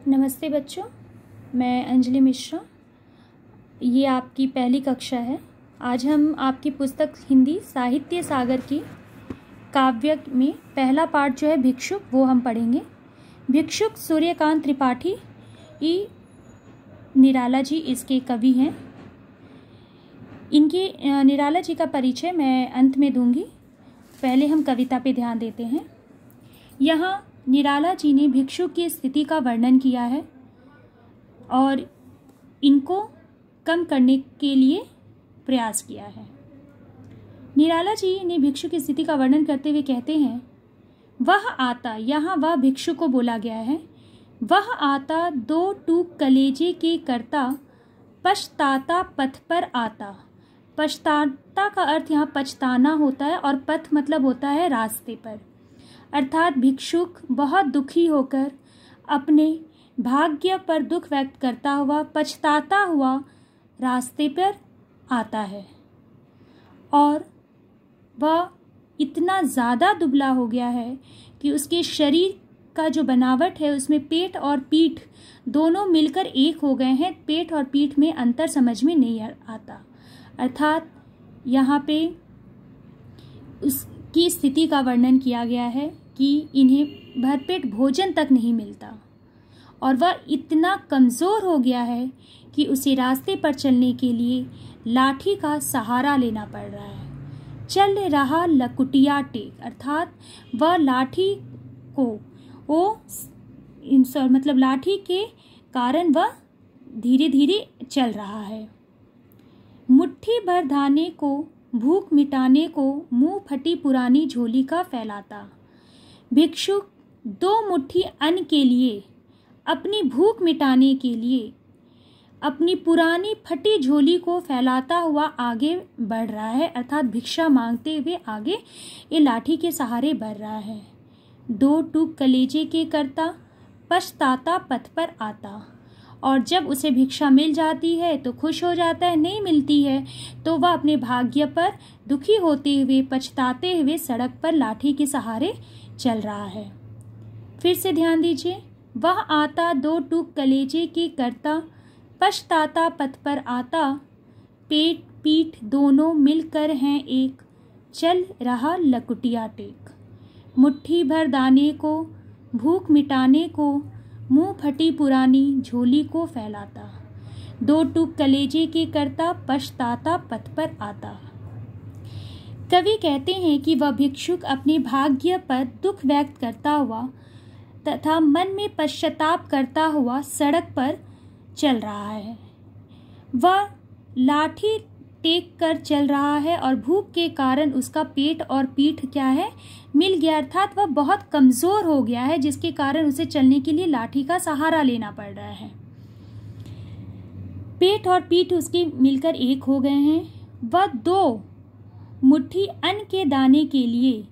नमस्ते बच्चों, मैं अंजलि मिश्रा। ये आपकी पहली कक्षा है। आज हम आपकी पुस्तक हिंदी साहित्य सागर की काव्य में पहला पाठ जो है भिक्षुक, वो हम पढ़ेंगे। भिक्षुक सूर्यकांत त्रिपाठी निराला जी इसके कवि हैं। इनके निराला जी का परिचय मैं अंत में दूंगी। पहले हम कविता पे ध्यान देते हैं। यहाँ निराला जी ने भिक्षुक की स्थिति का वर्णन किया है और इनको कम करने के लिए प्रयास किया है। निराला जी ने भिक्षुक की स्थिति का वर्णन करते हुए कहते हैं, वह आता, यहाँ वह भिक्षुक को बोला गया है, वह आता दो टूक कलेजे के करता, पछताता पथ पर आता। पछताता का अर्थ यहाँ पछताना होता है और पथ मतलब होता है रास्ते पर। अर्थात भिक्षुक बहुत दुखी होकर अपने भाग्य पर दुख व्यक्त करता हुआ, पछताता हुआ रास्ते पर आता है और वह इतना ज़्यादा दुबला हो गया है कि उसके शरीर का जो बनावट है उसमें पेट और पीठ दोनों मिलकर एक हो गए हैं। पेट और पीठ में अंतर समझ में नहीं आता। अर्थात यहाँ पे उसकी स्थिति का वर्णन किया गया है कि इन्हें भरपेट भोजन तक नहीं मिलता और वह इतना कमज़ोर हो गया है कि उसे रास्ते पर चलने के लिए लाठी का सहारा लेना पड़ रहा है। चल रहा लकुटिया टेक, अर्थात वह लाठी को मतलब लाठी के कारण वह धीरे धीरे चल रहा है। मुट्ठी भर दाने को भूख मिटाने को मुंह फटी पुरानी झोली का फैलाता। भिक्षुक दो मुट्ठी अन्न के लिए, अपनी भूख मिटाने के लिए अपनी पुरानी फटी झोली को फैलाता हुआ आगे बढ़ रहा है। अर्थात भिक्षा मांगते हुए आगे ये लाठी के सहारे बढ़ रहा है। दो टूक कलेजे के करता, पछताता पथ पर आता। और जब उसे भिक्षा मिल जाती है तो खुश हो जाता है, नहीं मिलती है तो वह अपने भाग्य पर दुखी होते हुए, पछताते हुए सड़क पर लाठी के सहारे चल रहा है। फिर से ध्यान दीजिए, वह आता दो टूक कलेजे के करता, पछताता पथ पर आता। पेट पीठ दोनों मिलकर हैं एक, चल रहा लकुटिया टेक। मुट्ठी भर दाने को भूख मिटाने को मुंह फटी पुरानी झोली को फैलाता। दो टूक कलेजे के करता, पछताता पथ पर आता। कवि कहते हैं कि वह भिक्षुक अपने भाग्य पर दुख व्यक्त करता हुआ तथा मन में पश्चाताप करता हुआ सड़क पर चल रहा है। वह लाठी टेक कर चल रहा है और भूख के कारण उसका पेट और पीठ क्या है, मिल गया। अर्थात वह बहुत कमज़ोर हो गया है जिसके कारण उसे चलने के लिए लाठी का सहारा लेना पड़ रहा है। पेट और पीठ उसके मिलकर एक हो गए हैं। वह दो मुट्ठी अन्न के दाने के लिए,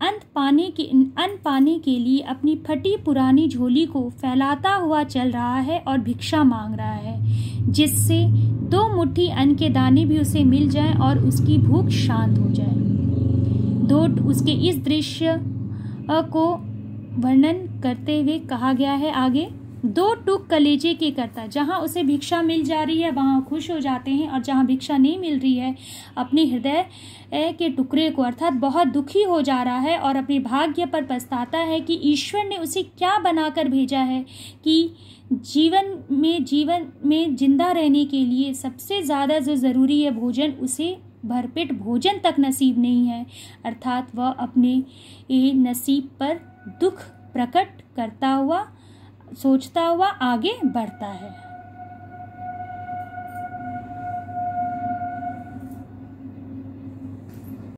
अन्न पाने के लिए अपनी फटी पुरानी झोली को फैलाता हुआ चल रहा है और भिक्षा मांग रहा है, जिससे दो मुट्ठी अन्न के दाने भी उसे मिल जाएं और उसकी भूख शांत हो जाए। उसके इस दृश्य को वर्णन करते हुए कहा गया है आगे, दो टूक कलेजे के करता। जहाँ उसे भिक्षा मिल जा रही है वहाँ खुश हो जाते हैं और जहाँ भिक्षा नहीं मिल रही है अपने हृदय के टुकड़े को, अर्थात बहुत दुखी हो जा रहा है और अपने भाग्य पर पछताता है कि ईश्वर ने उसे क्या बनाकर भेजा है कि जीवन में जिंदा रहने के लिए सबसे ज़्यादा जो ज़रूरी है भोजन, उसे भरपेट भोजन तक नसीब नहीं है। अर्थात वह अपने नसीब पर दुख प्रकट करता हुआ, सोचता हुआ आगे बढ़ता है।